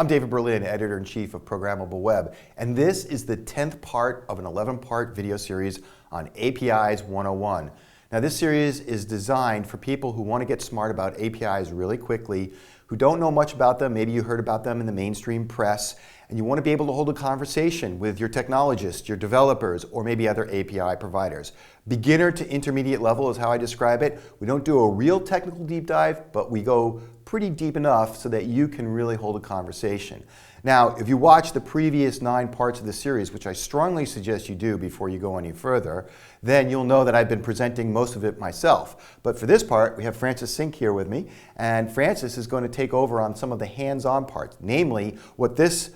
I'm David Berlin, Editor-in-Chief of Programmable Web, and this is the 10th part of an 11-part video series on APIs 101. Now this series is designed for people who want to get smart about APIs really quickly, who don't know much about them. Maybe you heard about them in the mainstream press, and you want to be able to hold a conversation with your technologists, your developers, or maybe other API providers. Beginner to intermediate level is how I describe it. We don't do a real technical deep dive, but we go pretty deep enough so that you can really hold a conversation. Now, if you watch the previous 9 parts of the series, which I strongly suggest you do before you go any further, then you'll know that I've been presenting most of it myself. But for this part, we have Francis Sink here with me, and Francis is going to take over on some of the hands-on parts, namely what this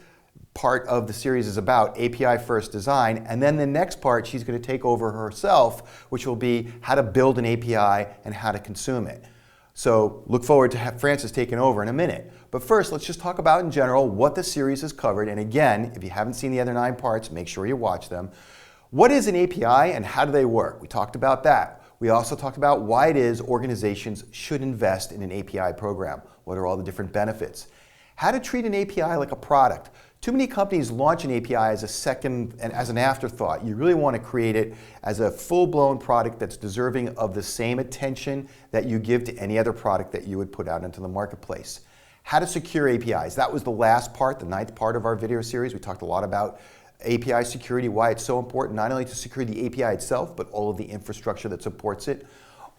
part of the series is about, API first design, and then the next part she's going to take over herself, which will be how to build an API and how to consume it. So look forward to have Francis taking over in a minute. But first, let's just talk about in general what the series has covered. And again, if you haven't seen the other 9 parts, make sure you watch them. What is an API and how do they work? We talked about that. We also talked about why it is organizations should invest in an API program. What are all the different benefits? How to treat an API like a product. Too many companies launch an API as a second and as an afterthought. You really want to create it as a full-blown product that's deserving of the same attention that you give to any other product that you would put out into the marketplace. How to secure APIs. That was the last part, the 9th part of our video series. We talked a lot about API security, why it's so important, not only to secure the API itself, but all of the infrastructure that supports it.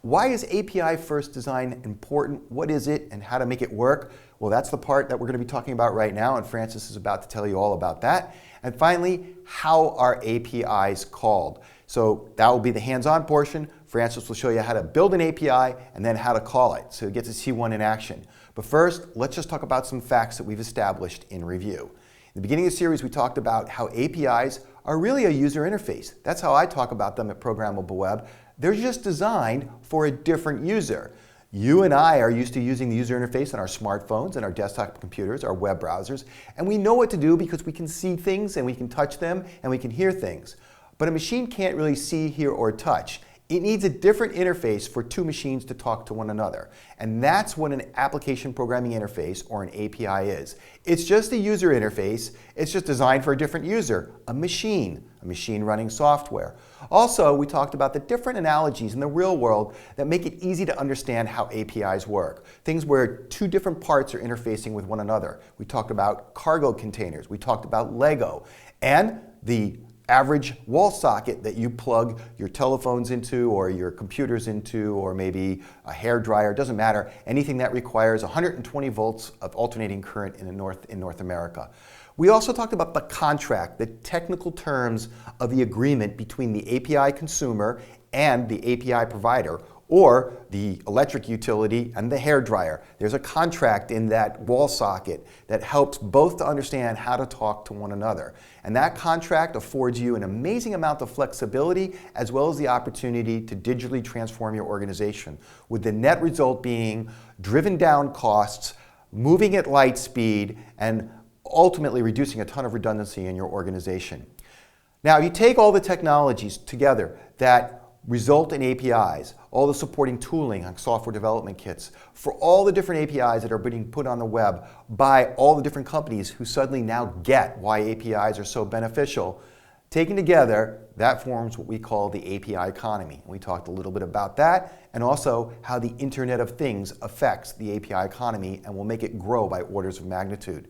Why is API first design important? What is it and how to make it work? Well, that's the part that we're going to be talking about right now, and Francis is about to tell you all about that. And finally, how are APIs called? So that will be the hands-on portion. Francis will show you how to build an API and then how to call it, so you get to see one in action. But first, let's just talk about some facts that we've established in review. In the beginning of the series, we talked about how APIs are really a user interface. That's how I talk about them at Programmable Web. They're just designed for a different user. You and I are used to using the user interface on our smartphones and our desktop computers, our web browsers, and we know what to do because we can see things and we can touch them and we can hear things. But a machine can't really see, hear, or touch. It needs a different interface for 2 machines to talk to one another. And that's what an application programming interface, or an API, is. It's just a user interface. It's just designed for a different user, a machine running software. Also, we talked about the different analogies in the real world that make it easy to understand how APIs work. Things where 2 different parts are interfacing with one another. We talked about cargo containers. We talked about Lego. And the average wall socket that you plug your telephones into or your computers into, or maybe a hair dryer, doesn't matter, anything that requires 120 volts of alternating current in North America. We also talked about the contract, the technical terms of the agreement between the API consumer and the API provider, or the electric utility and the hair dryer. There's a contract in that wall socket that helps both to understand how to talk to one another. And that contract affords you an amazing amount of flexibility as well as the opportunity to digitally transform your organization, with the net result being driven down costs, moving at light speed, and ultimately reducing a ton of redundancy in your organization. Now, you take all the technologies together that result in APIs, all the supporting tooling like software development kits, for all the different APIs that are being put on the web by all the different companies who suddenly now get why APIs are so beneficial. Taken together, that forms what we call the API economy. And we talked a little bit about that, and also how the Internet of Things affects the API economy and will make it grow by orders of magnitude.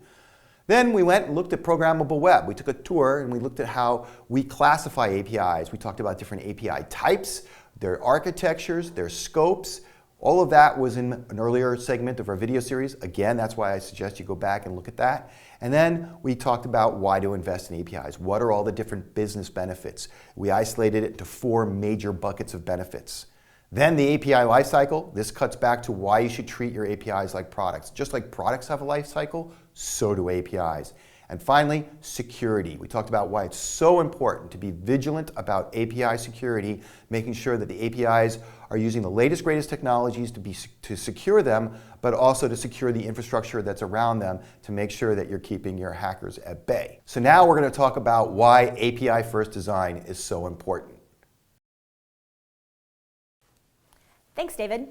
Then we went and looked at Programmable Web. We took a tour and we looked at how we classify APIs. We talked about different API types, their architectures, their scopes. All of that was in an earlier segment of our video series. Again, that's why I suggest you go back and look at that. And then we talked about why to invest in APIs. What are all the different business benefits? We isolated it into 4 major buckets of benefits. Then the API lifecycle. This cuts back to why you should treat your APIs like products. Just like products have a life cycle, so do APIs. And finally, security. We talked about why it's so important to be vigilant about API security, making sure that the APIs are using the latest, greatest technologies to secure them, but also to secure the infrastructure that's around them to make sure that you're keeping your hackers at bay. So now we're going to talk about why API first design is so important. Thanks, David.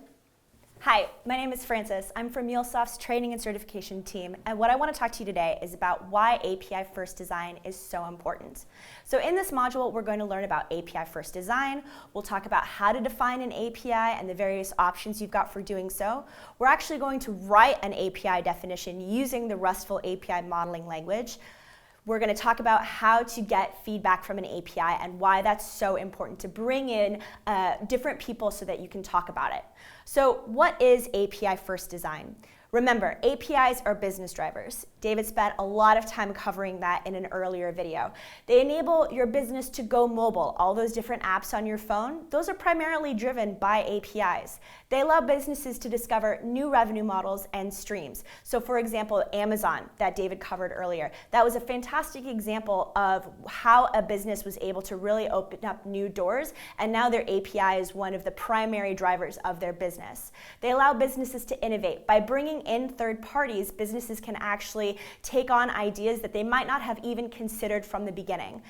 Hi, my name is Frances. I'm from MuleSoft's training and certification team, and what I want to talk to you today is about why API-first design is so important. So in this module, we're going to learn about API-first design. We'll talk about how to define an API and the various options you've got for doing so. We're actually going to write an API definition using the RESTful API modeling language. We're going to talk about how to get feedback from an API and why that's so important to bring in different people so that you can talk about it. So what is API-first design? Remember, APIs are business drivers. David spent a lot of time covering that in an earlier video. They enable your business to go mobile. All those different apps on your phone, those are primarily driven by APIs. They allow businesses to discover new revenue models and streams. So for example, Amazon, that David covered earlier, that was a fantastic example of how a business was able to really open up new doors, and now their API is one of the primary drivers of their business. They allow businesses to innovate. By bringing in third parties, businesses can actually take on ideas that they might not have even considered from the beginning.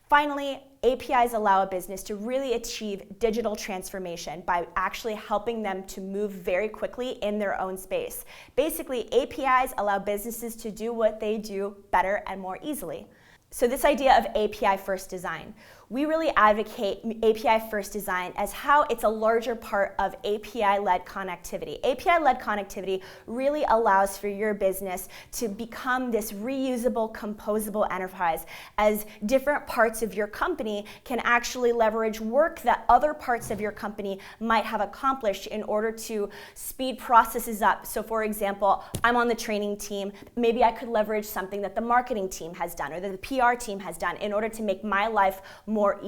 Finally, APIs allow a business to really achieve digital transformation by actually helping them to move very quickly in their own space. Basically, APIs allow businesses to do what they do better and more easily. So this idea of API-first design, we really advocate API-first design as how it's a larger part of API-led connectivity. API-led connectivity really allows for your business to become this reusable, composable enterprise, as different parts of your company can actually leverage work that other parts of your company might have accomplished in order to speed processes up. So for example, I'm on the training team. Maybe I could leverage something that the marketing team has done or that the PR team has done in order to make my life more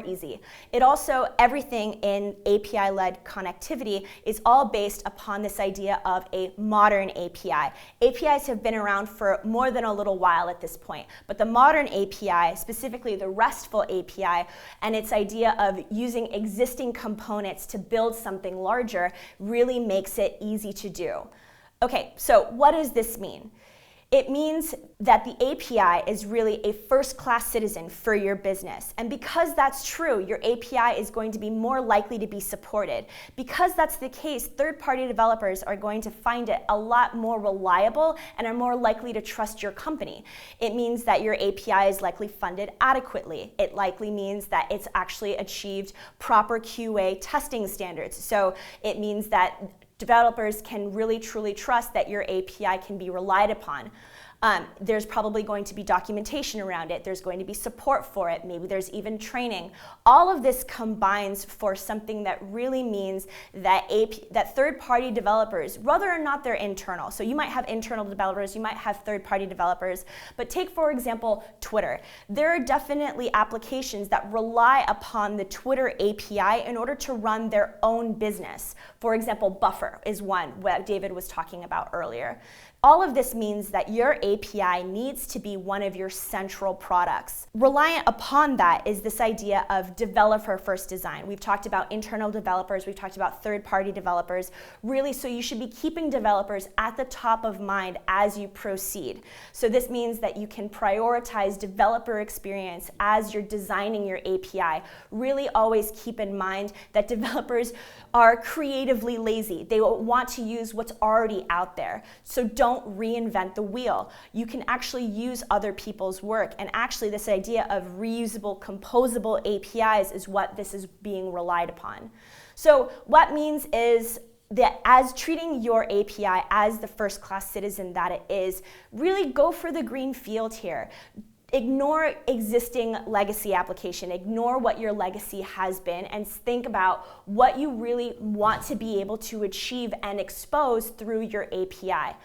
easy. It also, everything in API-led connectivity is all based upon this idea of a modern API. APIs have been around for more than a little while at this point, but the modern API, specifically the RESTful API, and its idea of using existing components to build something larger really makes it easy to do. Okay, so what does this mean? It means that the API is really a first-class citizen for your business. And because that's true, your API is going to be more likely to be supported. Because that's the case, third-party developers are going to find it a lot more reliable and are more likely to trust your company. It means that your API is likely funded adequately. It likely means that it's actually achieved proper QA testing standards. So it means that developers can really truly trust that your API can be relied upon. There's probably going to be documentation around it. There's going to be support for it. Maybe there's even training. All of this combines for something that really means that third-party developers, whether or not they're internal, so you might have internal developers, you might have third-party developers, but take, for example, Twitter. There are definitely applications that rely upon the Twitter API in order to run their own business. For example, Buffer is one that David was talking about earlier. All of this means that your API needs to be one of your central products. Reliant upon that is this idea of developer-first design. We've talked about internal developers, we've talked about third-party developers, really, so you should be keeping developers at the top of mind as you proceed. So this means that you can prioritize developer experience as you're designing your API. Really always keep in mind that developers are creatively lazy. They want to use what's already out there. So don't reinvent the wheel. You can actually use other people's work, and actually this idea of reusable, composable APIs is what this is being relied upon. So what means is that as treating your API as the first-class citizen that it is, really go for the green field here. Ignore existing legacy application, ignore what your legacy has been, and think about what you really want to be able to achieve and expose through your API.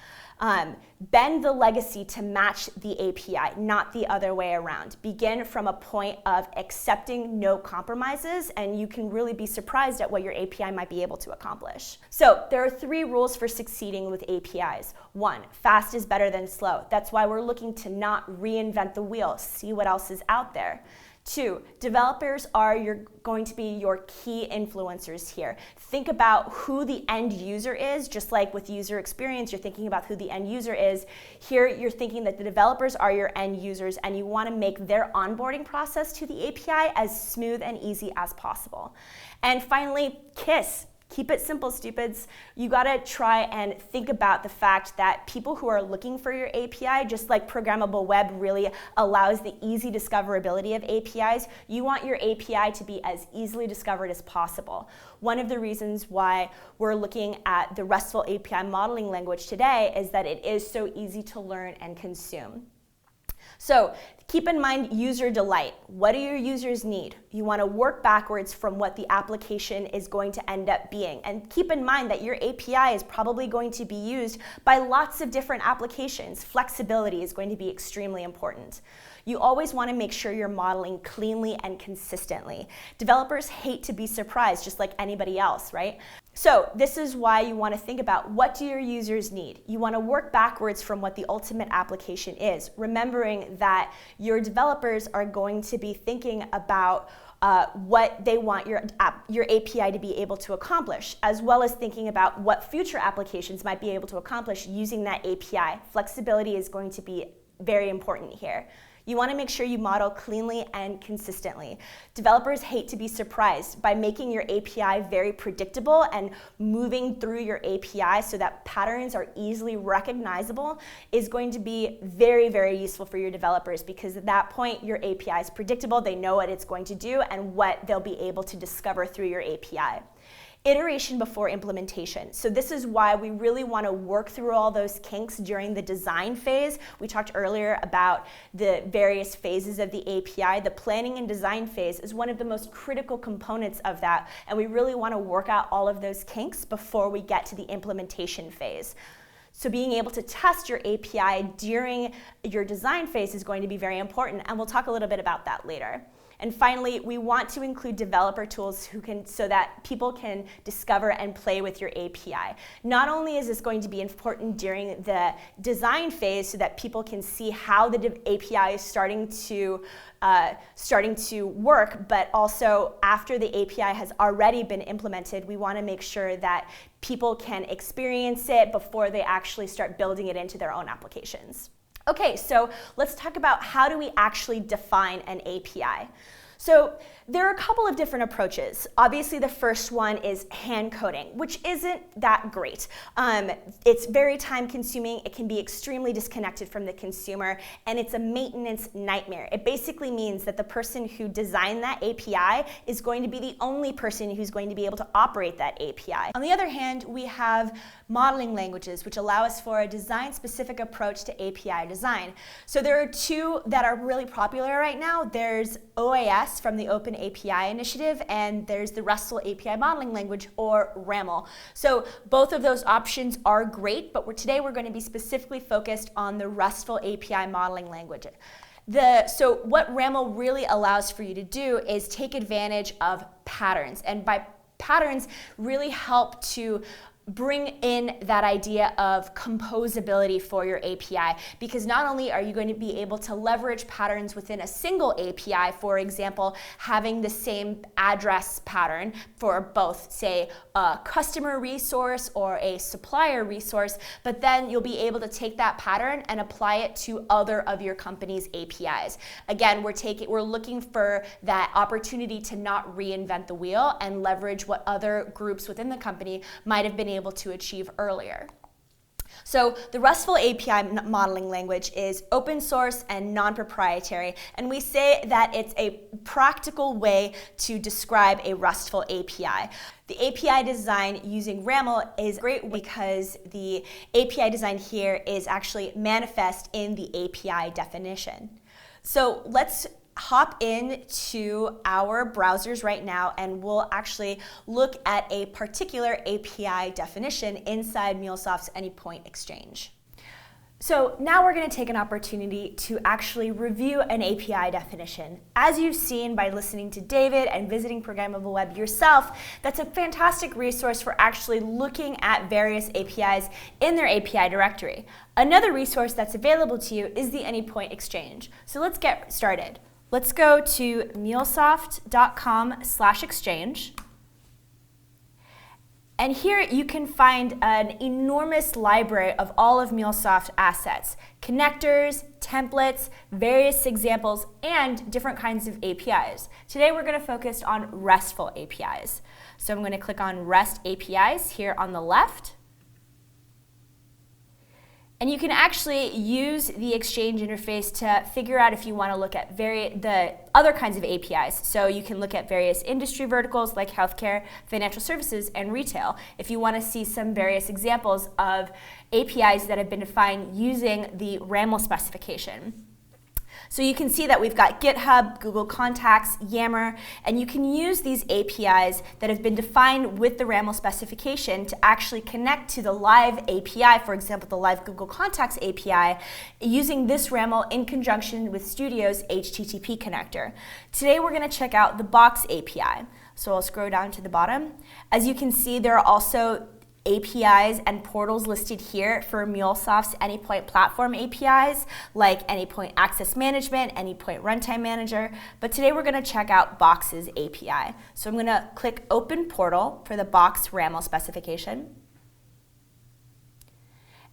Bend the legacy to match the API, not the other way around. Begin from a point of accepting no compromises, and you can really be surprised at what your API might be able to accomplish. So there are 3 rules for succeeding with APIs. 1, fast is better than slow. That's why we're looking to not reinvent the wheel, see what else is out there. 2, developers are going to be your key influencers here. Think about who the end user is, just like with user experience, you're thinking about who the end user is. Here, you're thinking that the developers are your end users, and you want to make their onboarding process to the API as smooth and easy as possible. And finally, KISS. Keep it simple, stupids. You gotta try and think about the fact that people who are looking for your API, just like programmable web really allows the easy discoverability of APIs, you want your API to be as easily discovered as possible. One of the reasons why we're looking at the RESTful API modeling language today is that it is so easy to learn and consume. So keep in mind user delight. What do your users need? You want to work backwards from what the application is going to end up being. And keep in mind that your API is probably going to be used by lots of different applications. Flexibility is going to be extremely important. You always want to make sure you're modeling cleanly and consistently. Developers hate to be surprised, just like anybody else, right? So this is why you want to think about, what do your users need? You want to work backwards from what the ultimate application is, remembering that your developers are going to be thinking about what they want your API to be able to accomplish, as well as thinking about what future applications might be able to accomplish using that API. Flexibility is going to be very important here. You want to make sure you model cleanly and consistently. Developers hate to be surprised. By making your API very predictable and moving through your API so that patterns are easily recognizable is going to be very, very useful for your developers, because at that point your API is predictable, they know what it's going to do and what they'll be able to discover through your API. Iteration before implementation. So this is why we really want to work through all those kinks during the design phase. We talked earlier about the various phases of the API. The planning and design phase is one of the most critical components of that, and we really want to work out all of those kinks before we get to the implementation phase. So being able to test your API during your design phase is going to be very important, and we'll talk a little bit about that later. And finally, we want to include developer tools so that people can discover and play with your API. Not only is this going to be important during the design phase so that people can see how the API is starting to work, but also after the API has already been implemented, we want to make sure that people can experience it before they actually start building it into their own applications. Okay, so let's talk about, how do we actually define an API? So there are a couple of different approaches. Obviously, the first one is hand coding, which isn't that great. It's very time consuming, it can be extremely disconnected from the consumer, and it's a maintenance nightmare. It basically means that the person who designed that API is going to be the only person who's going to be able to operate that API. On the other hand, we have modeling languages, which allow us for a design-specific approach to API design. So there are two that are really popular right now. There's OAS from the Open API Initiative, and there's the RESTful API Modeling Language, or RAML. So both of those options are great, but today we're going to be specifically focused on the RESTful API Modeling Language. So what RAML really allows for you to do is take advantage of patterns, and by patterns really help to bring in that idea of composability for your API, because not only are you going to be able to leverage patterns within a single API, for example, having the same address pattern for both, say, a customer resource or a supplier resource, but then you'll be able to take that pattern and apply it to other of your company's APIs. Again, we're looking for that opportunity to not reinvent the wheel and leverage what other groups within the company might have been able to achieve earlier. So the RESTful API modeling language is open source and non-proprietary, and we say that it's a practical way to describe a RESTful API. The API design using RAML is great because the API design here is actually manifest in the API definition. So let's hop into our browsers right now, and we'll actually look at a particular API definition inside MuleSoft's Anypoint Exchange. So now we're going to take an opportunity to actually review an API definition. As you've seen by listening to David and visiting Programmable Web yourself, that's a fantastic resource for actually looking at various APIs in their API directory. Another resource that's available to you is the Anypoint Exchange. So let's get started. Let's go to mulesoft.com/exchange. And here you can find an enormous library of all of MuleSoft assets, connectors, templates, various examples, and different kinds of APIs. Today we're going to focus on RESTful APIs. So I'm going to click on REST APIs here on the left. And you can actually use the Exchange interface to figure out if you want to look at the other kinds of APIs. So you can look at various industry verticals like healthcare, financial services, and retail if you want to see some various examples of APIs that have been defined using the RAML specification. So you can see that we've got GitHub, Google Contacts, Yammer, and you can use these APIs that have been defined with the RAML specification to actually connect to the live API, for example, the live Google Contacts API, using this RAML in conjunction with Studio's HTTP connector. Today we're going to check out the Box API. So I'll scroll down to the bottom. As you can see, there are also APIs and portals listed here for MuleSoft's Anypoint Platform APIs, like Anypoint Access Management, Anypoint Runtime Manager, but today we're going to check out Box's API. So I'm going to click Open Portal for the Box RAML specification.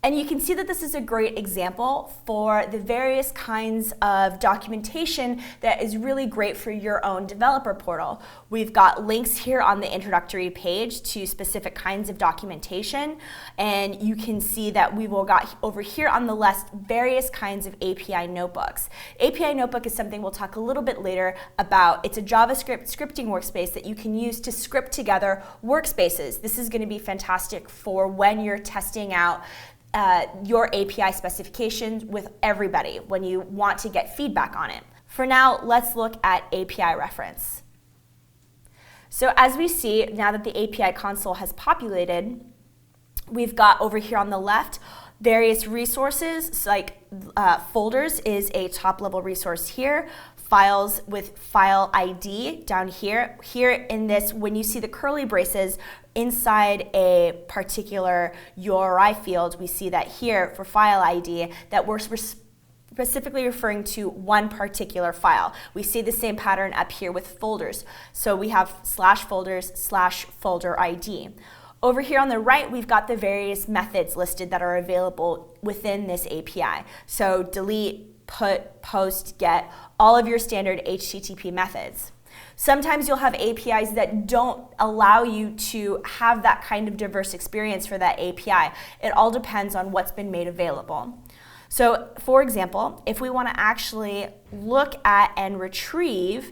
And you can see that this is a great example for the various kinds of documentation that is really great for your own developer portal. We've got links here on the introductory page to specific kinds of documentation, and you can see that we've got over here on the left various kinds of API notebooks. API notebook is something we'll talk a little bit later about. It's a JavaScript scripting workspace that you can use to script together workspaces. This is going to be fantastic for when you're testing out your API specifications with everybody when you want to get feedback on it. For now, let's look at API reference. So as we see, now that the API console has populated, we've got over here on the left various resources, like folders is a top-level resource here, files with file ID down here. Here in this, when you see the curly braces inside a particular URI field, we see that here for file ID that we're specifically referring to one particular file. We see the same pattern up here with folders. So we have /folders/folder ID. Over here on the right, we've got the various methods listed that are available within this API. So delete, put, post, get, all of your standard HTTP methods. Sometimes you'll have APIs that don't allow you to have that kind of diverse experience for that API. It all depends on what's been made available. So for example, if we want to actually look at and retrieve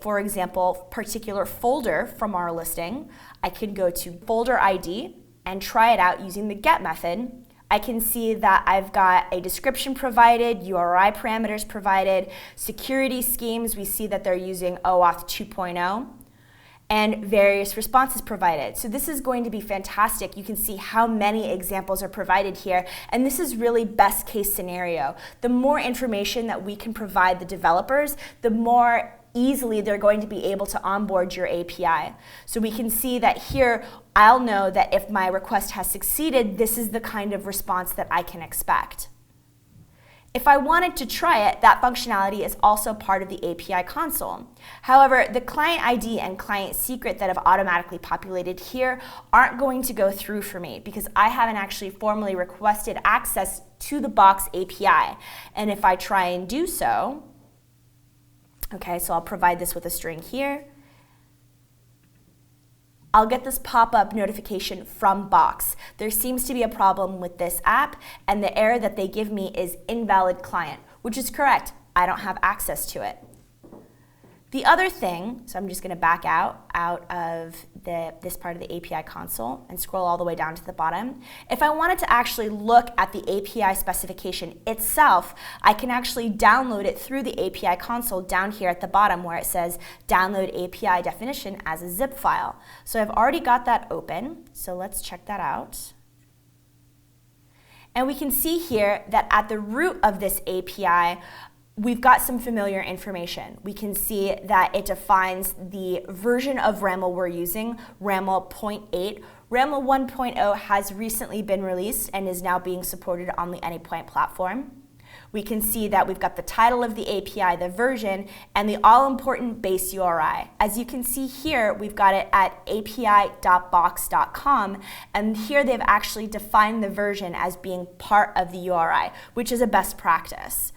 for example, particular folder from our listing, I can go to folder ID and try it out using the get method. I can see that I've got a description provided, URI parameters provided, security schemes, we see that they're using OAuth 2.0. and various responses provided. So this is going to be fantastic. You can see how many examples are provided here, and this is really best case scenario. The more information that we can provide the developers, the more easily they're going to be able to onboard your API. So we can see that here, I'll know that if my request has succeeded, this is the kind of response that I can expect. If I wanted to try it, that functionality is also part of the API console. However, the client ID and client secret that have automatically populated here aren't going to go through for me because I haven't actually formally requested access to the Box API. And if I try and do so, okay, so I'll provide this with a string here. I'll get this pop-up notification from Box. There seems to be a problem with this app, and the error that they give me is invalid client, which is correct. I don't have access to it. The other thing, so I'm just going to back out of this part of the API console and scroll all the way down to the bottom. If I wanted to actually look at the API specification itself, I can actually download it through the API console down here at the bottom where it says download API definition as a zip file. So I've already got that open, so let's check that out. And we can see here that at the root of this API, we've got some familiar information. We can see that it defines the version of RAML we're using, RAML 0.8. RAML 1.0 has recently been released and is now being supported on the Anypoint platform. We can see that we've got the title of the API, the version, and the all-important base URI. As you can see here, we've got it at api.box.com, and here they've actually defined the version as being part of the URI, which is a best practice.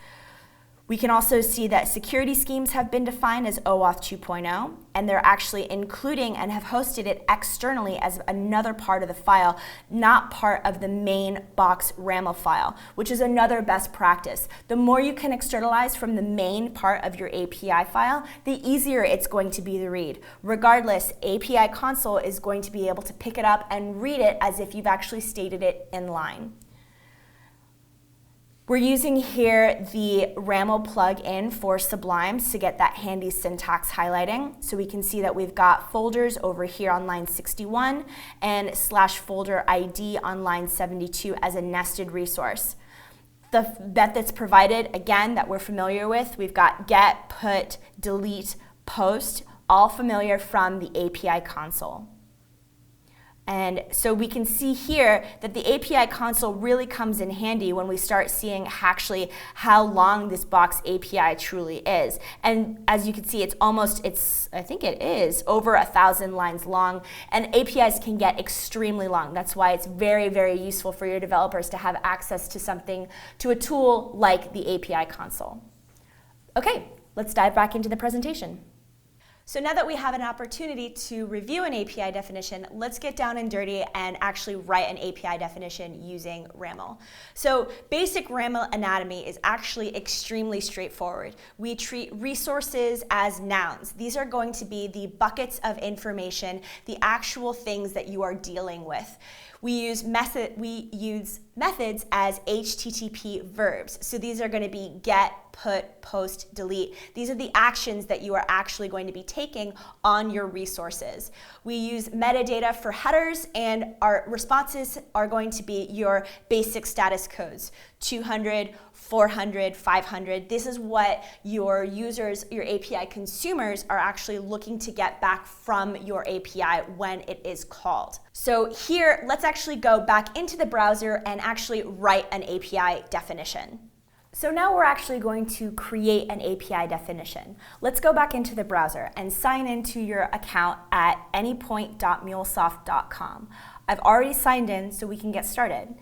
We can also see that security schemes have been defined as OAuth 2.0, and they're actually including and have hosted it externally as another part of the file, not part of the main box RAML file, which is another best practice. The more you can externalize from the main part of your API file, the easier it's going to be to read. Regardless, API console is going to be able to pick it up and read it as if you've actually stated it in line. We're using here the RAML plugin for Sublime to get that handy syntax highlighting. So we can see that we've got folders over here on line 61 and /folder ID on line 72 as a nested resource. The methods provided, again, that we're familiar with, we've got get, put, delete, post, all familiar from the API console. And so we can see here that the API console really comes in handy when we start seeing actually how long this box API truly is. And as you can see, I think it is over 1,000 lines long, and APIs can get extremely long. That's why it's very, very useful for your developers to have access to a tool like the API console. Okay, let's dive back into the presentation. So now that we have an opportunity to review an API definition, let's get down and dirty and actually write an API definition using RAML. So basic RAML anatomy is actually extremely straightforward. We treat resources as nouns. These are going to be the buckets of information, the actual things that you are dealing with. We use methods as HTTP verbs. So these are going to be get, put, post, delete. These are the actions that you are actually going to be taking on your resources. We use metadata for headers, and our responses are going to be your basic status codes, 200, 400, 500. This is what your users, your API consumers, are actually looking to get back from your API when it is called. So here, let's actually go back into the browser and actually write an API definition. So now we're actually going to create an API definition. Let's go back into the browser and sign into your account at anypoint.mulesoft.com. I've already signed in, so we can get started.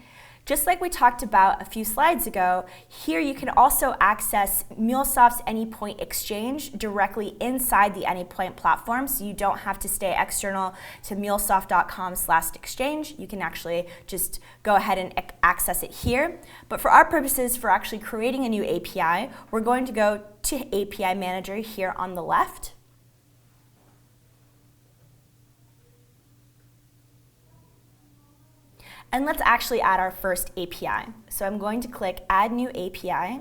Just like we talked about a few slides ago, here you can also access MuleSoft's Anypoint Exchange directly inside the Anypoint platform, so you don't have to stay external to mulesoft.com/exchange. You can actually just go ahead and access it here. But for our purposes, for actually creating a new API, we're going to go to API Manager here on the left. And let's actually add our first API. So I'm going to click Add New API.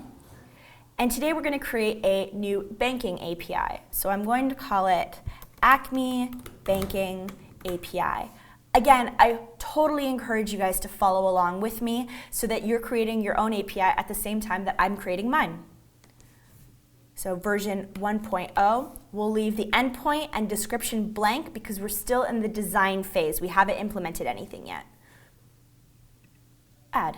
And today we're going to create a new banking API. So I'm going to call it Acme Banking API. Again, I totally encourage you guys to follow along with me so that you're creating your own API at the same time that I'm creating mine. So version 1.0, we'll leave the endpoint and description blank because we're still in the design phase. We haven't implemented anything yet. Add.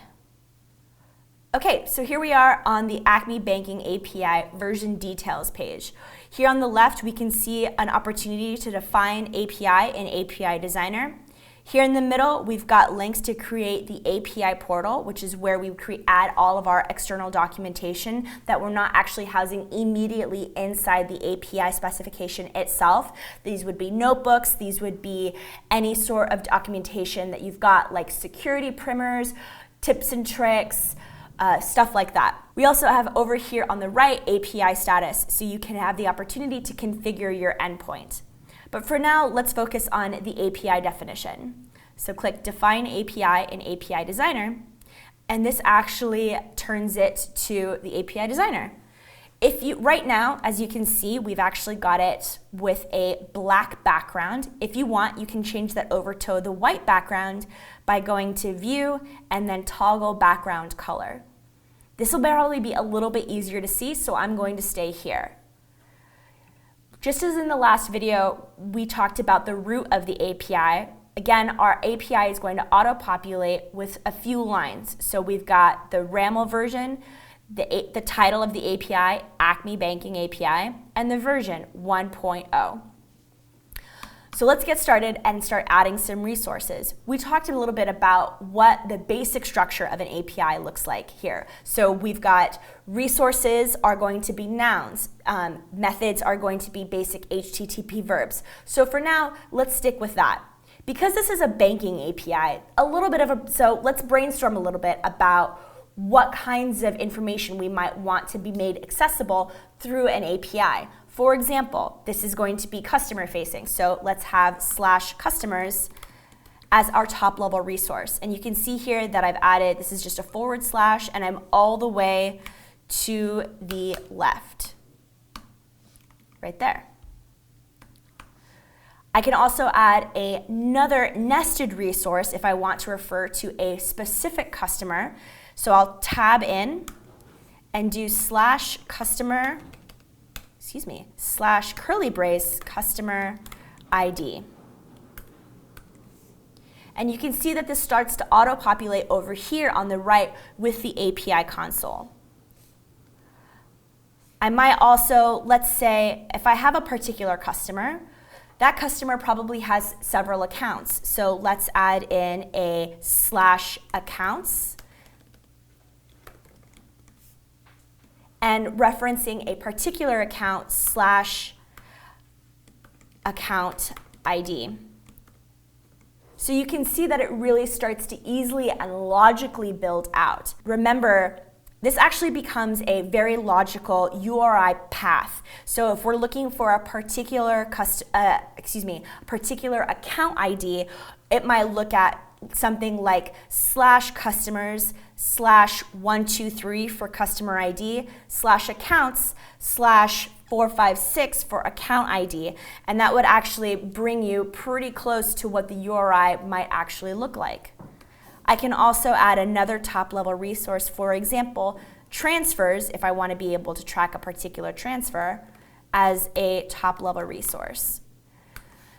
Okay, so here we are on the Acme Banking API version details page. Here on the left, we can see an opportunity to define API in API Designer. Here in the middle, we've got links to create the API portal, which is where we add all of our external documentation that we're not actually housing immediately inside the API specification itself. These would be notebooks, these would be any sort of documentation that you've got, like security primers, tips and tricks, stuff like that. We also have over here on the right API status, so you can have the opportunity to configure your endpoint. But for now, let's focus on the API definition. So click Define API in API Designer, and this actually turns it to the API Designer. Right now, as you can see, we've actually got it with a black background. If you want, you can change that over to the white background by going to View and then Toggle Background Color. This will probably be a little bit easier to see, so I'm going to stay here. Just as in the last video, we talked about the root of the API. Again, our API is going to auto-populate with a few lines. So we've got the RAML version, the title of the API, Acme Banking API, and the version 1.0. So let's get started and start adding some resources. We talked a little bit about what the basic structure of an API looks like here. So we've got resources are going to be nouns, methods are going to be basic HTTP verbs. So for now, let's stick with that. Because this is a banking API, so let's brainstorm a little bit about what kinds of information we might want to be made accessible through an API. For example, this is going to be customer facing, so let's have /customers as our top level resource. And you can see here that I've added, this is just a / and I'm all the way to the left, right there. I can also add another nested resource if I want to refer to a specific customer. So I'll tab in and do /customer, /curly brace customer ID. And you can see that this starts to auto-populate over here on the right with the API console. I might also, let's say, if I have a particular customer, that customer probably has several accounts. So let's add in a /accounts and referencing a particular account /account ID. So you can see that it really starts to easily and logically build out. Remember, this actually becomes a very logical URI path. So if we're looking for a particular account ID, it might look at something like /customers /123 for customer ID /accounts /456 for account ID, and that would actually bring you pretty close to what the URI might actually look like. I can also add another top-level resource, for example, transfers, if I want to be able to track a particular transfer, as a top-level resource.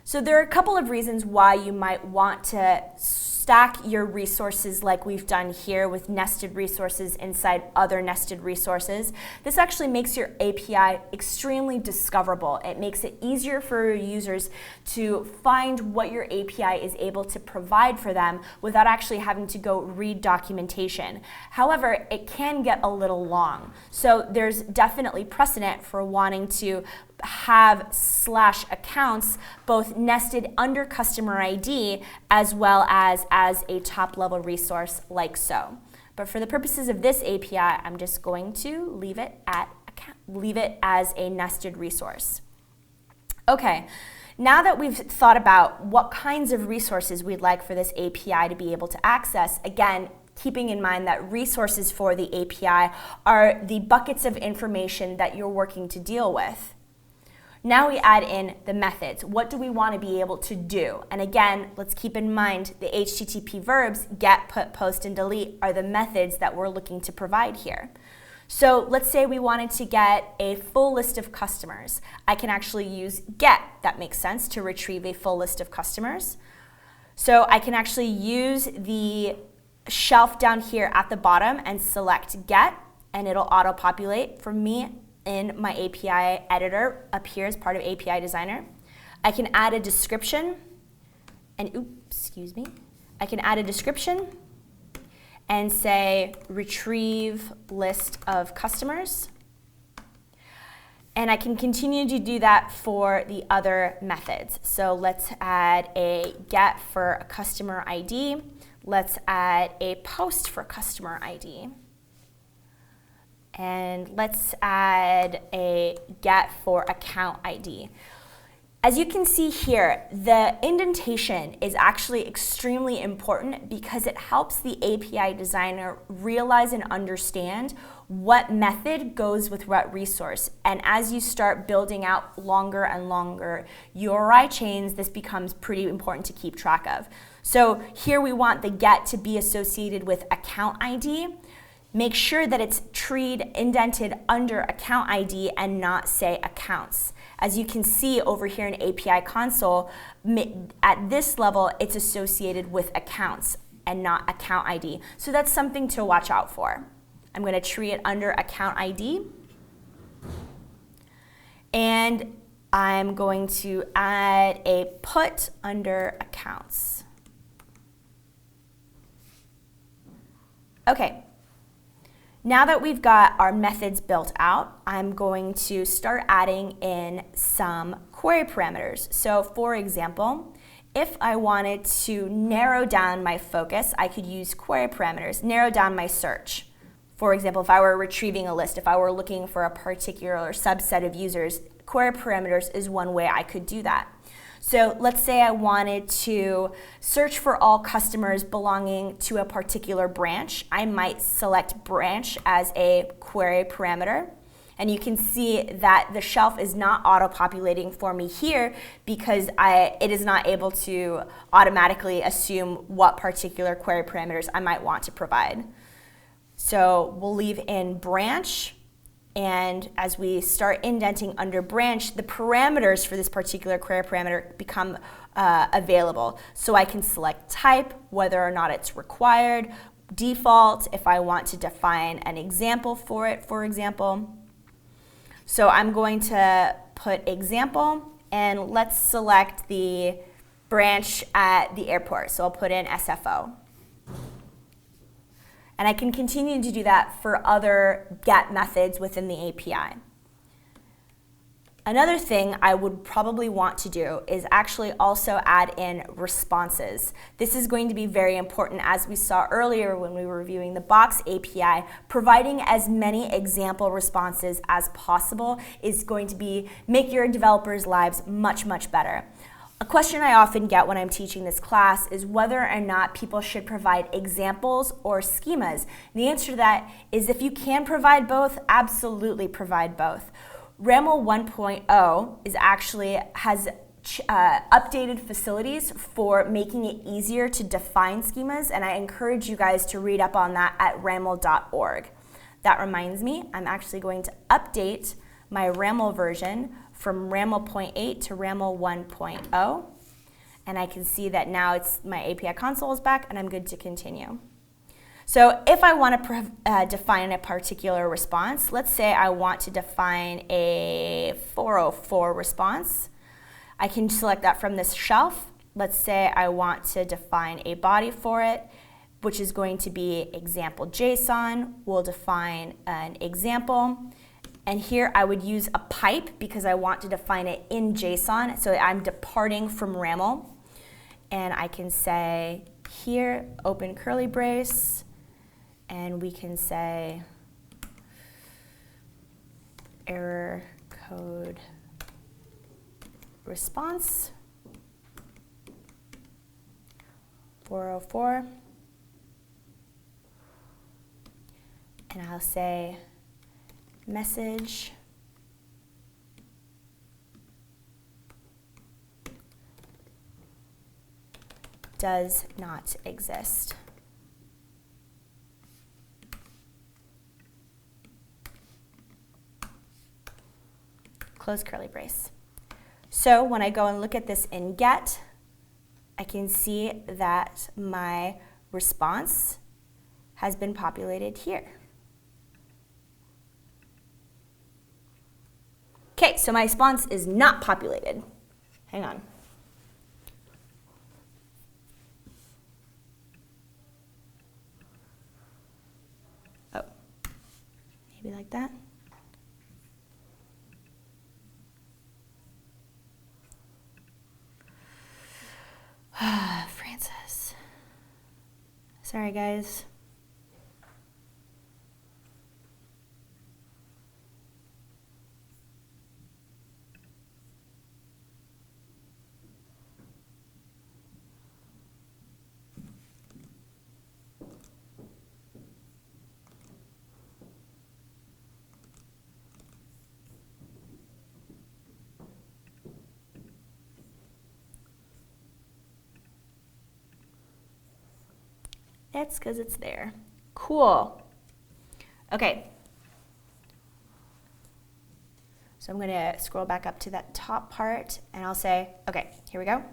So there are a couple of reasons why you might want to stack your resources like we've done here with nested resources inside other nested resources. This actually makes your API extremely discoverable. It makes it easier for your users to find what your API is able to provide for them without actually having to go read documentation. However, it can get a little long. So there's definitely precedent for wanting to have /accounts both nested under customer ID as well as a top-level resource like so. But for the purposes of this API, I'm just going to leave it as a nested resource. Okay, now that we've thought about what kinds of resources we'd like for this API to be able to access, again, keeping in mind that resources for the API are the buckets of information that you're working to deal with. Now we add in the methods. What do we want to be able to do? And again, let's keep in mind the HTTP verbs, get, put, post, and delete, are the methods that we're looking to provide here. So let's say we wanted to get a full list of customers. I can actually use get, that makes sense, to retrieve a full list of customers. So I can actually use the shelf down here at the bottom and select get, and it'll auto-populate for me in my API editor up here as part of API Designer. I can add a description, and I can add a description and say retrieve list of customers. And I can continue to do that for the other methods. So let's add a get for a customer ID. Let's add a post for customer ID. And let's add a get for account ID. As you can see here, the indentation is actually extremely important because it helps the API designer realize and understand what method goes with what resource. And as you start building out longer and longer URI chains, this becomes pretty important to keep track of. So here we want the get to be associated with account ID. Make sure that it's treed indented under account ID and not say accounts. As you can see over here in API console, at this level, it's associated with accounts and not account ID. So that's something to watch out for. I'm going to treat it under account ID. And I'm going to add a put under accounts. Okay. Now that we've got our methods built out, I'm going to start adding in some query parameters. So for example, if I wanted to narrow down my focus, I could use query parameters, narrow down my search. For example, if I were retrieving a list, if I were looking for a particular subset of users, query parameters is one way I could do that. So let's say I wanted to search for all customers belonging to a particular branch. I might select branch as a query parameter. And you can see that the shelf is not auto-populating for me here because it is not able to automatically assume what particular query parameters I might want to provide. So we'll leave in branch. And as we start indenting under branch, the parameters for this particular query parameter become available. So I can select type, whether or not it's required, default, if I want to define an example for it, for example. So I'm going to put example, and let's select the branch at the airport. So I'll put in SFO. And I can continue to do that for other GET methods within the API. Another thing I would probably want to do is actually also add in responses. This is going to be very important, as we saw earlier when we were reviewing the Box API. Providing as many example responses as possible is going to make your developers' lives much, much better. A question I often get when I'm teaching this class is whether or not people should provide examples or schemas. And the answer to that is if you can provide both, absolutely provide both. RAML 1.0 has updated facilities for making it easier to define schemas, and I encourage you guys to read up on that at raml.org. That reminds me, I'm actually going to update my RAML version from RAML 0.8 to RAML 1.0, and I can see that now my API console is back and I'm good to continue. So if I want to define a particular response, let's say I want to define a 404 response, I can select that from this shelf. Let's say I want to define a body for it, which is going to be example JSON. We'll define an example. And here I would use a pipe because I want to define it in JSON. So I'm departing from RAML. And I can say here, open curly brace. And we can say error code response 404. And I'll say message does not exist. Close curly brace. So when I go and look at this in GET, I can see that my response has been populated here. Okay, so my response is not populated. Hang on. Oh, maybe like that. Francis. Sorry, guys. It's because it's there. Cool. Okay. So I'm going to scroll back up to that top part, and I'll say, okay, here we go.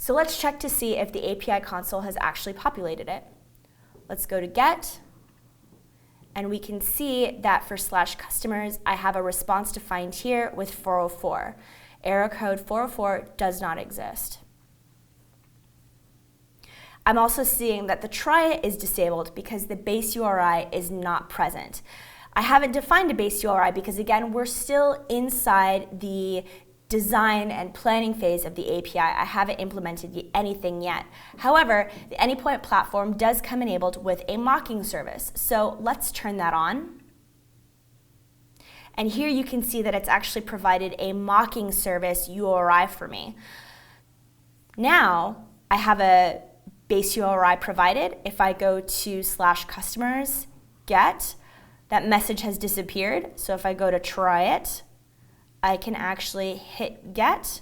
So let's check to see if the API console has actually populated it. Let's go to Get, and we can see that for /customers, I have a response defined here with 404. Error code 404 does not exist. I'm also seeing that the try it is disabled because the base URI is not present. I haven't defined a base URI because, again, we're still inside the design and planning phase of the API. I haven't implemented anything yet. However, the Anypoint platform does come enabled with a mocking service. So let's turn that on. And here you can see that it's actually provided a mocking service URI for me. Now I have a base URI provided. If I go to /customers get, that message has disappeared. So if I go to try it, I can actually hit get,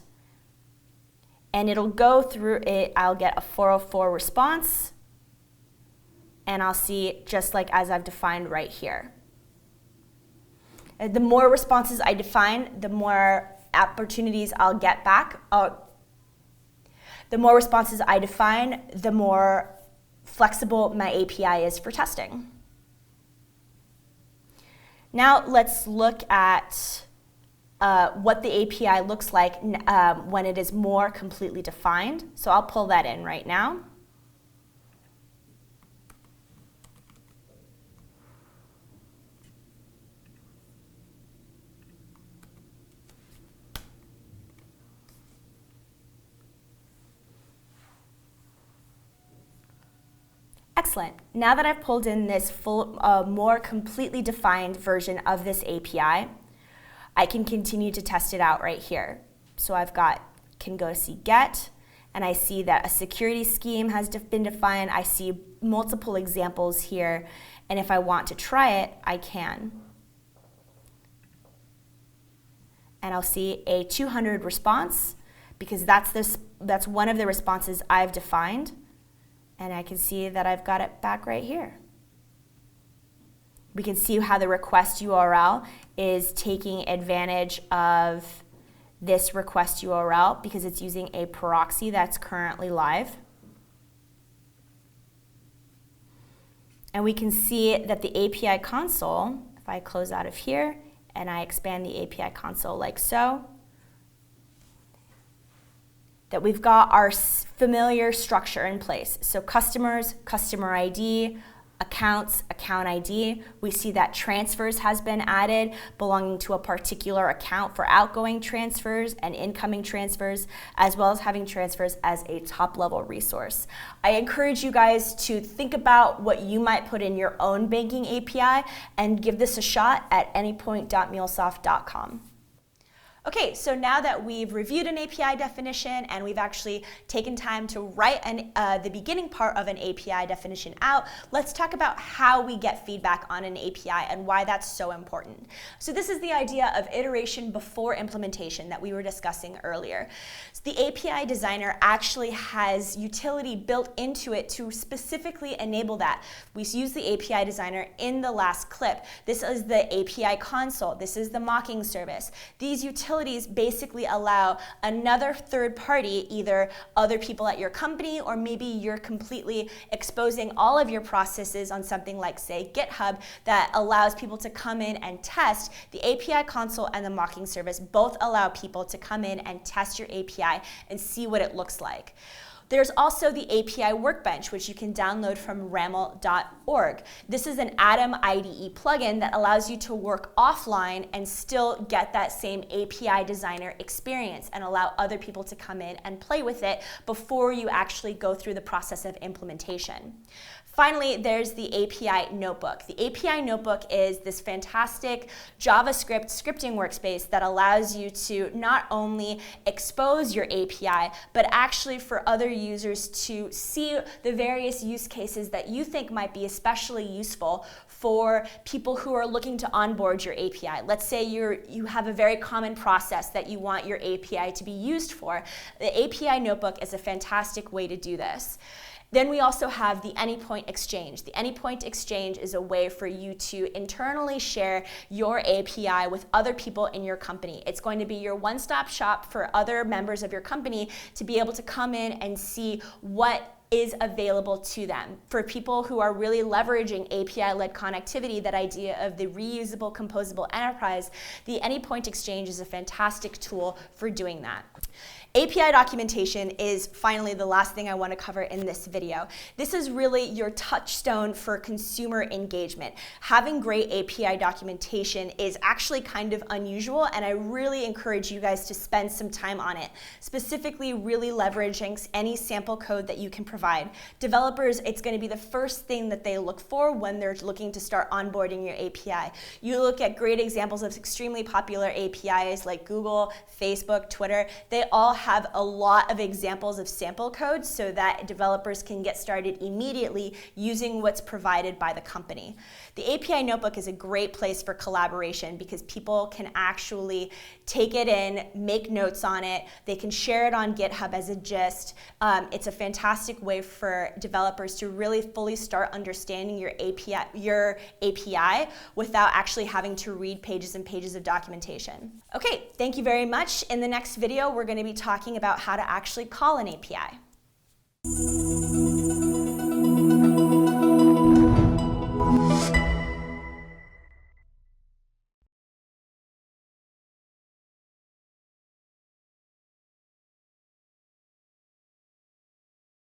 and it'll go through it. I'll get a 404 response, and I'll see just like as I've defined right here. The more responses I define, the more opportunities I'll get back. The more responses I define, the more flexible my API is for testing. Now let's look at what the API looks like when it is more completely defined. So I'll pull that in right now. Excellent. Now that I've pulled in this full, more completely defined version of this API, I can continue to test it out right here. So can go see get, and I see that a security scheme has been defined. I see multiple examples here, and if I want to try it, I can. And I'll see a 200 response because that's one of the responses I've defined. And I can see that I've got it back right here. We can see how the request URL is taking advantage of this request URL because it's using a proxy that's currently live. And we can see that the API console, if I close out of here and I expand the API console like so, that we've got our familiar structure in place. So customers, customer ID, accounts, account ID. We see that transfers has been added belonging to a particular account for outgoing transfers and incoming transfers, as well as having transfers as a top-level resource. I encourage you guys to think about what you might put in your own banking API and give this a shot at anypoint.mulesoft.com. Okay, so now that we've reviewed an API definition and we've actually taken time to write the beginning part of an API definition out, let's talk about how we get feedback on an API and why that's so important. So this is the idea of iteration before implementation that we were discussing earlier. So the API designer actually has utility built into it to specifically enable that. We used the API designer in the last clip. This is the API console. This is the mocking service. These utilities basically allow another third party, either other people at your company or maybe you're completely exposing all of your processes on something like, say, GitHub, that allows people to come in and test. The API console and the mocking service both allow people to come in and test your API and see what it looks like. There's also the API Workbench, which you can download from raml.org. This is an Atom IDE plugin that allows you to work offline and still get that same API designer experience and allow other people to come in and play with it before you actually go through the process of implementation. Finally, there's the API Notebook. The API Notebook is this fantastic JavaScript scripting workspace that allows you to not only expose your API, but actually for other users to see the various use cases that you think might be especially useful for people who are looking to onboard your API. Let's say you have a very common process that you want your API to be used for. The API Notebook is a fantastic way to do this. Then we also have the Anypoint Exchange. The Anypoint Exchange is a way for you to internally share your API with other people in your company. It's going to be your one-stop shop for other members of your company to be able to come in and see what is available to them. For people who are really leveraging API-led connectivity, that idea of the reusable, composable enterprise, the Anypoint Exchange is a fantastic tool for doing that. API documentation is finally the last thing I want to cover in this video. This is really your touchstone for consumer engagement. Having great API documentation is actually kind of unusual, and I really encourage you guys to spend some time on it, specifically really leveraging any sample code that you can provide. Developers, it's going to be the first thing that they look for when they're looking to start onboarding your API. You look at great examples of extremely popular APIs like Google, Facebook, Twitter. They all have a lot of examples of sample code so that developers can get started immediately using what's provided by the company. The API Notebook is a great place for collaboration because people can actually take it in, make notes on it, they can share it on GitHub as a gist. It's a fantastic way for developers to really fully start understanding your API without actually having to read pages and pages of documentation. Okay, thank you very much. In the next video, we're going to be talking about how to actually call an API.